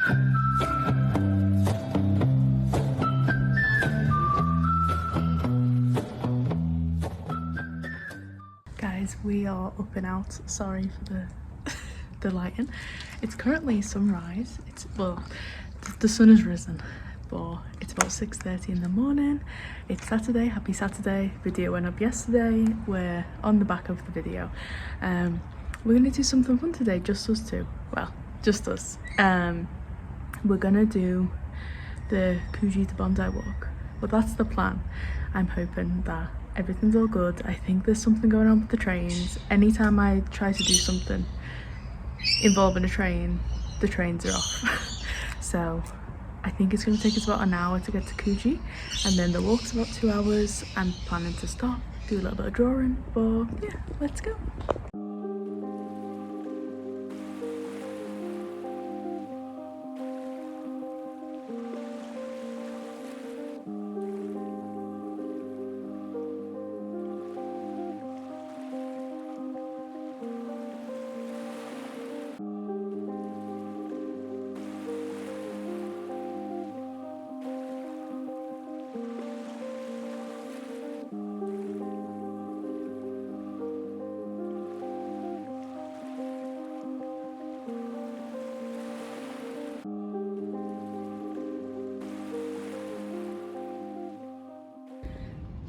Guys, we are up and out. Sorry for the lighting. It's currently sunrise. It's, well, the sun has risen, but it's about 6:30 in the morning. It's Saturday. Happy Saturday. Video went up yesterday. We're on the back of the video. We're gonna do something fun today, just us two. Well, just us. We're gonna do the Coogee to Bondi walk. Well, that's the plan. I'm hoping that everything's all good. I think there's something going on with the trains. Anytime I try to do something involving a train, the trains are off. So I think it's going to take us about an hour to get to Coogee, and then the walk's about 2 hours. I'm planning to stop, do a little bit of drawing, but yeah, let's go.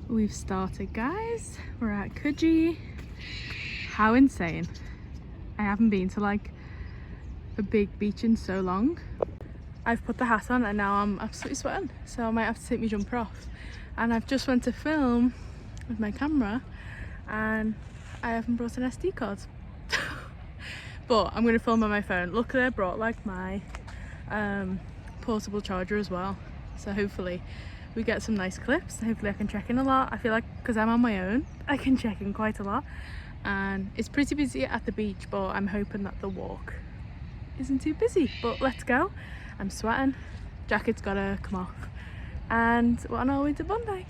We've started, guys. We're at Coogee. How insane. I haven't been to like a big beach in so long. I've put the hat on and now I'm absolutely sweating, so I might have to take my jumper off. And I've just went to film with my camera and I haven't brought an SD card. But I'm going to film on my phone. Luckily I brought like my portable charger as well, so hopefully we get some nice clips. Hopefully I can check in a lot. I feel like because I'm on my own, I can check in quite a lot. And it's pretty busy at the beach, but I'm hoping that the walk isn't too busy. But let's go. I'm sweating. Jacket's gotta come off. And we're on our way to Bondi.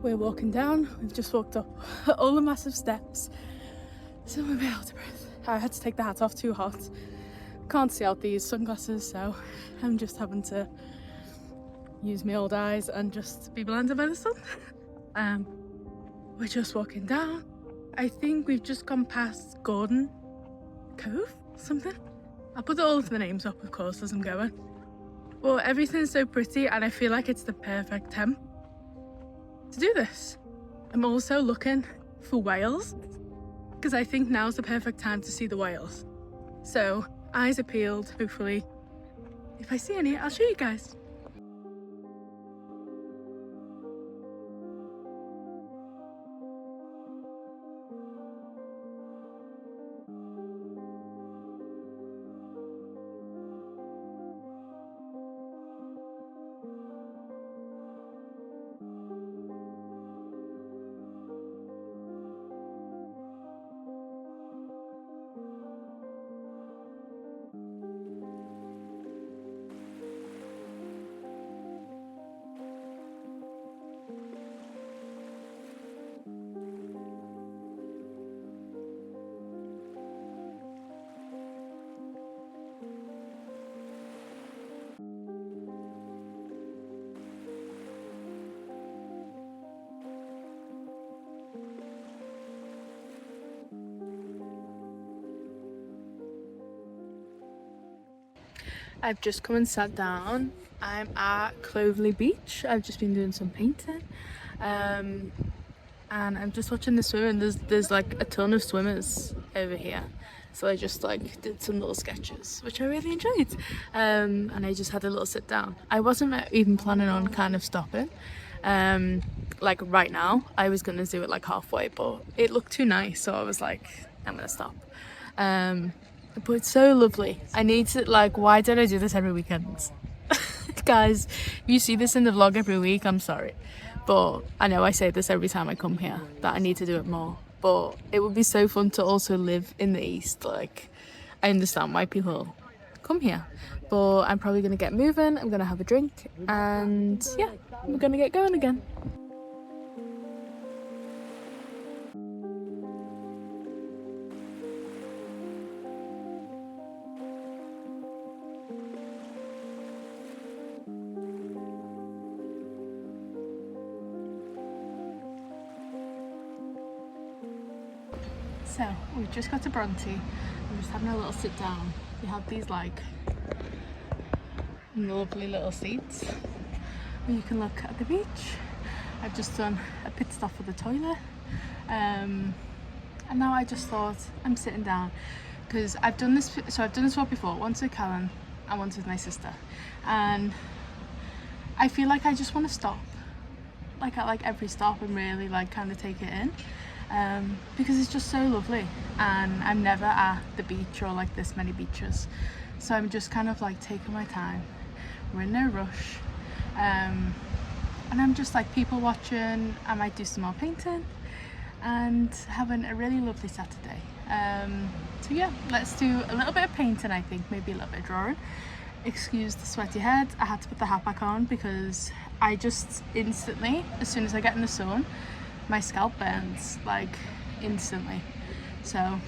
We're walking down. We've just walked up all the massive steps, so I'm a bit out of breath. I had to take the hat off, too hot. Can't see out these sunglasses, so I'm just having to use my old eyes and just be blinded by the sun. We're just walking down. I think we've just gone past Gordon Cove, something. I'll put all of the names up, of course, as I'm going. Well, everything's so pretty and I feel like it's the perfect temp to do this. I'm also looking for whales because I think now's the perfect time to see the whales. So eyes are peeled. Hopefully if I see any, I'll show you guys. I've just come and sat down. I'm at Clovelly Beach. I've just been doing some painting. And I'm just watching the swimming. There's like a ton of swimmers over here. So I just like did some little sketches, which I really enjoyed. And I just had a little sit down. I wasn't even planning on kind of stopping. Like right now, I was gonna do it like halfway, but it looked too nice. So I was like, I'm gonna stop. but it's so lovely. I need to, like, why don't I do this every weekend? Guys, if you see this in the vlog every week, I'm sorry. But I know I say this every time I come here, that I need to do it more. But it would be so fun to also live in the east. Like, I understand why people come here. But I'm probably going to get moving, I'm going to have a drink, and yeah, we're going to get going again. So we've just got to Bondi. I'm just having a little sit down. We have these like lovely little seats where you can look at the beach. I've just done a pit stop for the toilet, and now I just thought I'm sitting down because I've done this. So I've done this walk before, once with Callan and once with my sister, and I feel like I just want to stop, like at like every stop, and really like kind of take it in. Because it's just so lovely, and I'm never at the beach or like this many beaches, so I'm just kind of like taking my time. We're in no rush, and I'm just like people watching. I might do some more painting and having a really lovely Saturday. So yeah, let's do a little bit of painting, I think, maybe a little bit of drawing. Excuse the sweaty head, I had to put the hat back on because I just instantly, as soon as I get in the sun, my scalp burns like instantly, so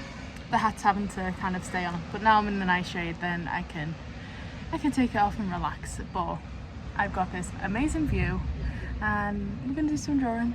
the hat's having to kind of stay on. But now I'm in the nice shade, then I can take it off and relax. But I've got this amazing view and we're gonna do some drawing.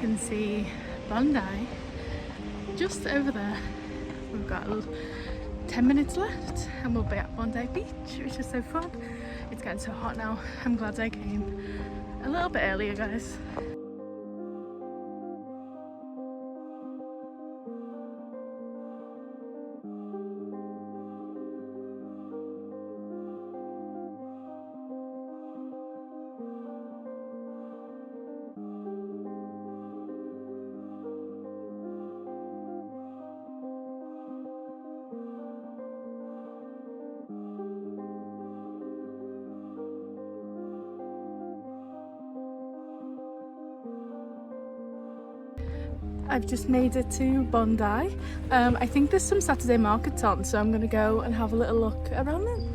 Can see Bondi just over there. We've got 10 minutes left and we'll be at Bondi Beach, which is so fun. It's getting so hot now. I'm glad I came a little bit earlier, guys. I've just made it to Bondi. I think there's some Saturday markets on, so I'm gonna go and have a little look around them.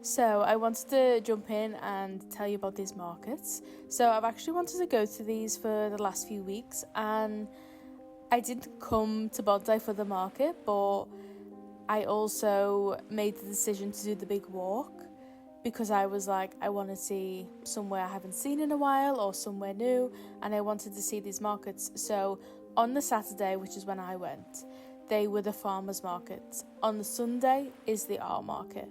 So I wanted to jump in and tell you about these markets. So I've actually wanted to go to these for the last few weeks, and I didn't come to Bondi for the market, but I also made the decision to do the big walk because I was like, I want to see somewhere I haven't seen in a while or somewhere new, and I wanted to see these markets. So on the Saturday, which is when I went, they were the farmers markets. On the Sunday is the art market.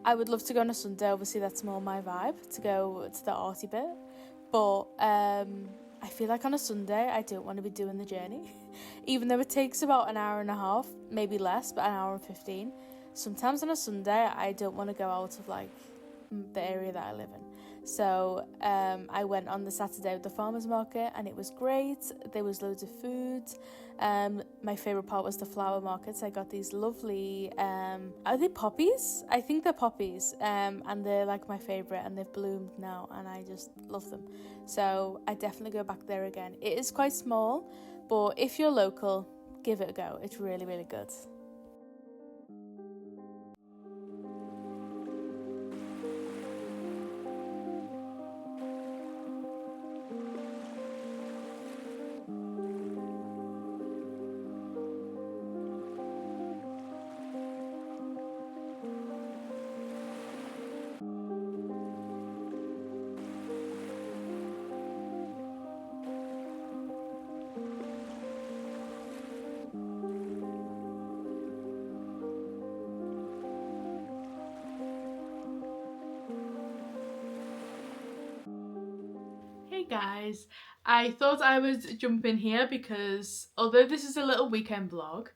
I would love to go on a Sunday, obviously that's more my vibe, to go to the arty bit, but I feel like on a Sunday I don't want to be doing the journey. Even though it takes about an hour and a half, maybe less, but an hour and 15. Sometimes on a Sunday I don't want to go out of like the area that I live in. So I went on the Saturday with the farmers market, and it was great. There was loads of food. My favourite part was the flower markets. I got these lovely, are they poppies? I think they're poppies, and they're like my favourite, and they've bloomed now, and I just love them. So I definitely go back there again. It is quite small, but if you're local, give it a go. It's really, really good. Hey guys, I thought I would jump in here because although this is a little weekend vlog,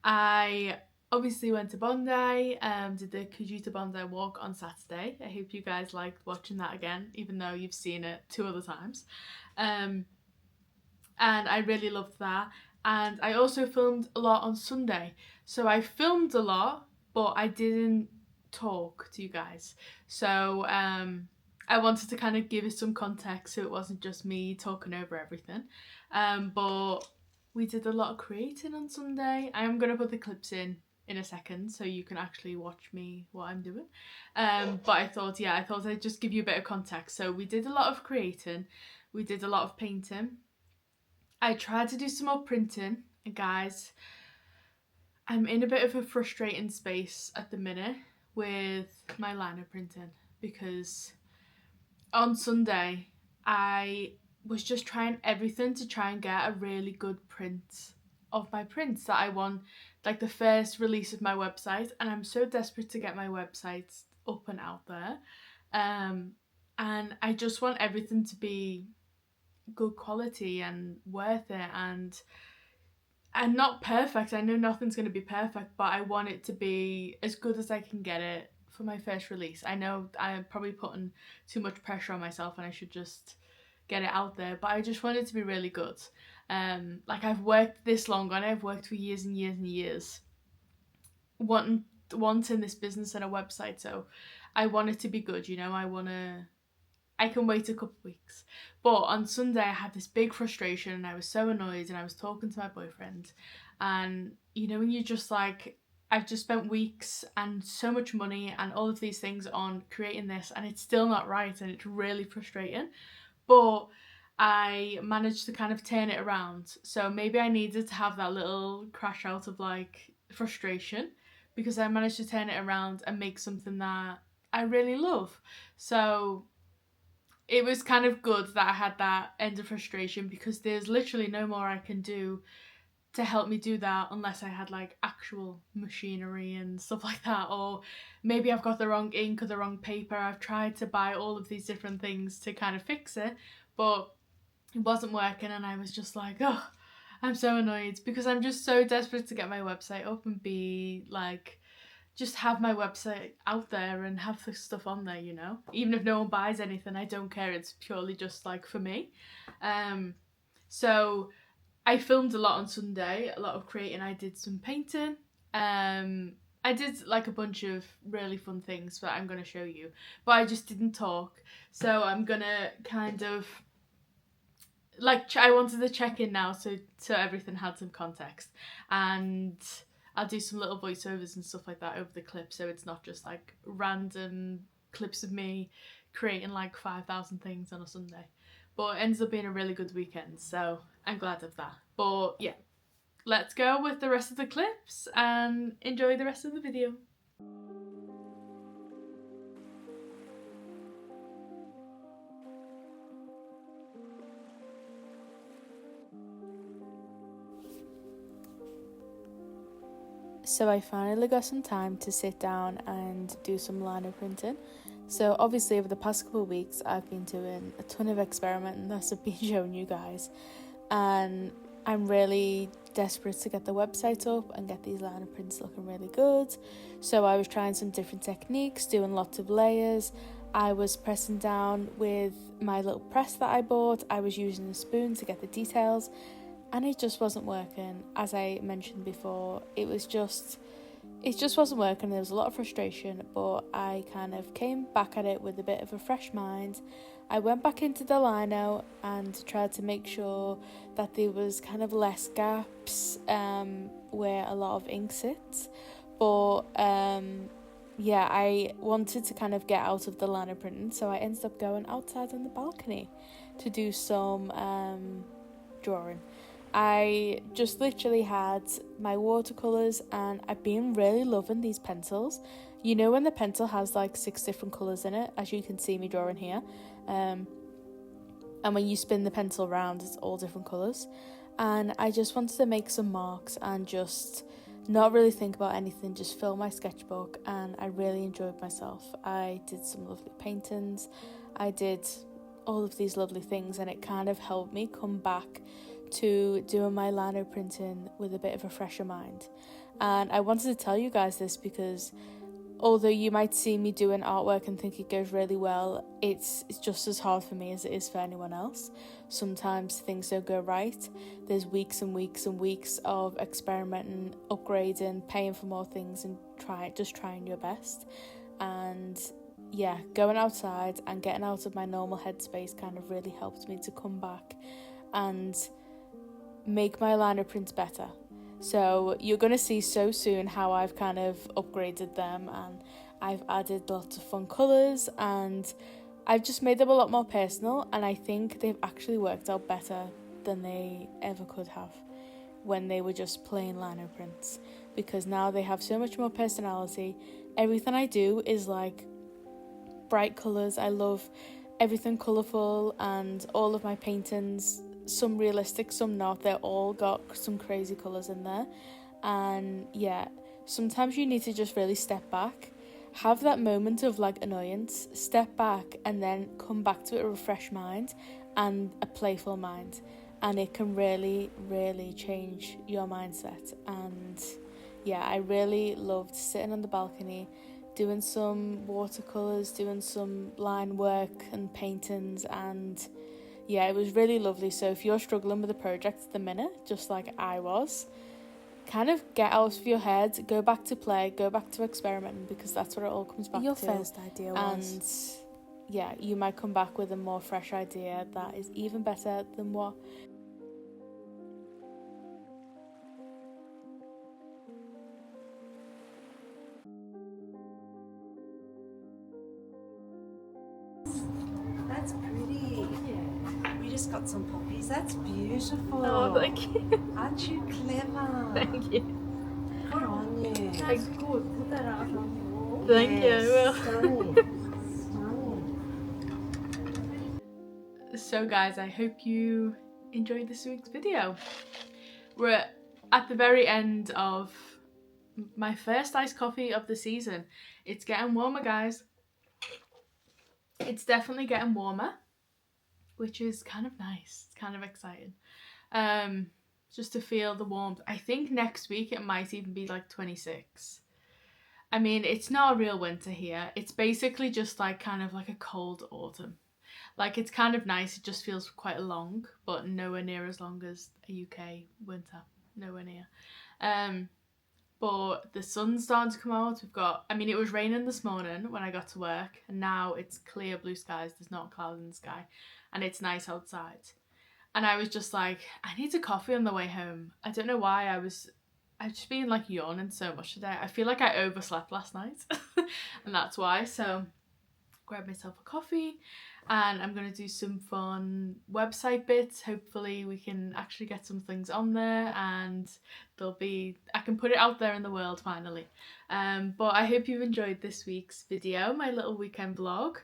I obviously went to Bondi, did the Coogee to Bondi walk on Saturday. I hope you guys liked watching that again, even though you've seen it 2 other times. And I really loved that. And I also filmed a lot on Sunday. So I filmed a lot, but I didn't talk to you guys. So I wanted to kind of give it some context so it wasn't just me talking over everything. But we did a lot of creating on Sunday. I am going to put the clips in a second so you can actually watch me what I'm doing. But I thought I'd just give you a bit of context. So we did a lot of creating. We did a lot of painting. I tried to do some more printing, and guys, I'm in a bit of a frustrating space at the minute with my liner printing because on Sunday I was just trying everything to try and get a really good print of my prints that I want, like the first release of my website, and I'm so desperate to get my website up and out there, and I just want everything to be good quality and worth it, and not perfect. I know nothing's going to be perfect, but I want it to be as good as I can get it for my first release. I know I'm probably putting too much pressure on myself and I should just get it out there, but I just want it to be really good. Like I've worked this long on it. I've worked for years and years and years wanting this business and a website, so I want it to be good, you know. I can wait a couple of weeks. But on Sunday I had this big frustration and I was so annoyed, and I was talking to my boyfriend, and you know when you're just like, I've just spent weeks and so much money and all of these things on creating this and it's still not right, and it's really frustrating. But I managed to kind of turn it around. So maybe I needed to have that little crash out of like frustration, because I managed to turn it around and make something that I really love. So it was kind of good that I had that end of frustration, because there's literally no more I can do to help me do that unless I had like actual machinery and stuff like that, or maybe I've got the wrong ink or the wrong paper. I've tried to buy all of these different things to kind of fix it, but it wasn't working, and I was just like, oh, I'm so annoyed, because I'm just so desperate to get my website up and be like, just have my website out there and have the stuff on there, you know. Even if no one buys anything, I don't care. It's purely just like for me. So I filmed a lot on Sunday, a lot of creating. I did some painting. I did like a bunch of really fun things that I'm going to show you, but I just didn't talk. So I'm going to kind of like, I wanted to check in now so everything had some context, and I'll do some little voiceovers and stuff like that over the clip, so it's not just like random clips of me creating like 5,000 things on a Sunday. But it ends up being a really good weekend, so I'm glad of that. But yeah, let's go with the rest of the clips and enjoy the rest of the video. So I finally got some time to sit down and do some liner printing. So obviously over the past couple of weeks I've been doing a ton of experimenting, as I've been showing you guys, and I'm really desperate to get the website up and get these liner prints looking really good. So I was trying some different techniques, doing lots of layers. I was pressing down with my little press that I bought. I was using a spoon to get the details, and it just wasn't working. As I mentioned before, it just wasn't working. There was a lot of frustration, but I kind of came back at it with a bit of a fresh mind. I went back into the lino and tried to make sure that there was kind of less gaps where a lot of ink sits. But yeah, I wanted to kind of get out of the liner printing, so I ended up going outside on the balcony to do some drawing. I just literally had my watercolours, and I've been really loving these pencils. You know when the pencil has like 6 different colours in it, as you can see me drawing here, and when you spin the pencil round it's all different colours. And I just wanted to make some marks and just not really think about anything, just fill my sketchbook, and I really enjoyed myself. I did some lovely paintings, I did all of these lovely things, and it kind of helped me come back to doing my lino printing with a bit of a fresher mind. And I wanted to tell you guys this because although you might see me doing artwork and think it goes really well, it's just as hard for me as it is for anyone else. Sometimes things don't go right. There's weeks and weeks and weeks of experimenting, upgrading, paying for more things, and trying your best. And yeah, going outside and getting out of my normal headspace kind of really helped me to come back and make my liner prints better. So you're going to see so soon how I've kind of upgraded them, and I've added lots of fun colours, and I've just made them a lot more personal, and I think they've actually worked out better than they ever could have when they were just plain liner prints, because now they have so much more personality. Everything I do is like bright colours. I love everything colourful, and all of my paintings, some realistic, some not, they're all got some crazy colours in there. And yeah, sometimes you need to just really step back, have that moment of like annoyance, step back, and then come back to it with a fresh mind and a playful mind, and it can really change your mindset. And yeah, I really loved sitting on the balcony doing some watercolours, doing some line work and paintings, and yeah, it was really lovely. So if you're struggling with a project at the minute, just like I was, kind of get out of your head, go back to play, go back to experimenting, because that's what it all comes back to. Your first idea was. And yeah, you might come back with a more fresh idea that is even better than what. That's pretty. Yeah. We just got some poppies. That's beautiful. Oh, thank you. Aren't you clever? Thank you. Good on you. That's good. Put that out on the wall. Thank you. Stunning. So guys, I hope you enjoyed this week's video. We're at the very end of my first iced coffee of the season. It's getting warmer, guys. It's definitely getting warmer, which is kind of nice. It's kind of exciting. Just to feel the warmth. I think next week it might even be like 26. I mean, it's not a real winter here. It's basically just like kind of like a cold autumn. Like, it's kind of nice. It just feels quite long, but nowhere near as long as a UK winter. Nowhere near. But the sun's starting to come out. We've got, I mean, it was raining this morning when I got to work, and now it's clear blue skies. There's not a cloud in the sky, and it's nice outside. And I was just like, I need a coffee on the way home. I don't know why. I've just been like yawning so much today. I feel like I overslept last night and that's why. So grab myself a coffee, and I'm going to do some fun website bits. Hopefully we can actually get some things on there and I can put it out there in the world finally. But I hope you've enjoyed this week's video, my little weekend vlog,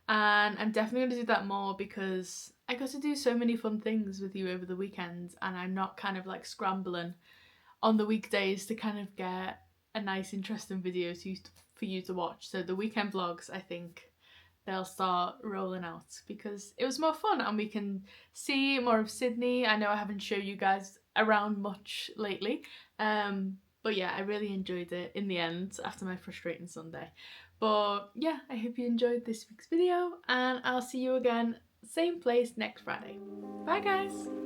and I'm definitely going to do that more because I got to do so many fun things with you over the weekend, and I'm not kind of like scrambling on the weekdays to kind of get a nice interesting video for you to watch. So the weekend vlogs, I think they'll start rolling out because it was more fun and we can see more of Sydney. I know I haven't shown you guys around much lately, but yeah, I really enjoyed it in the end after my frustrating Sunday. But yeah, I hope you enjoyed this week's video, and I'll see you again same place next Friday. Bye guys!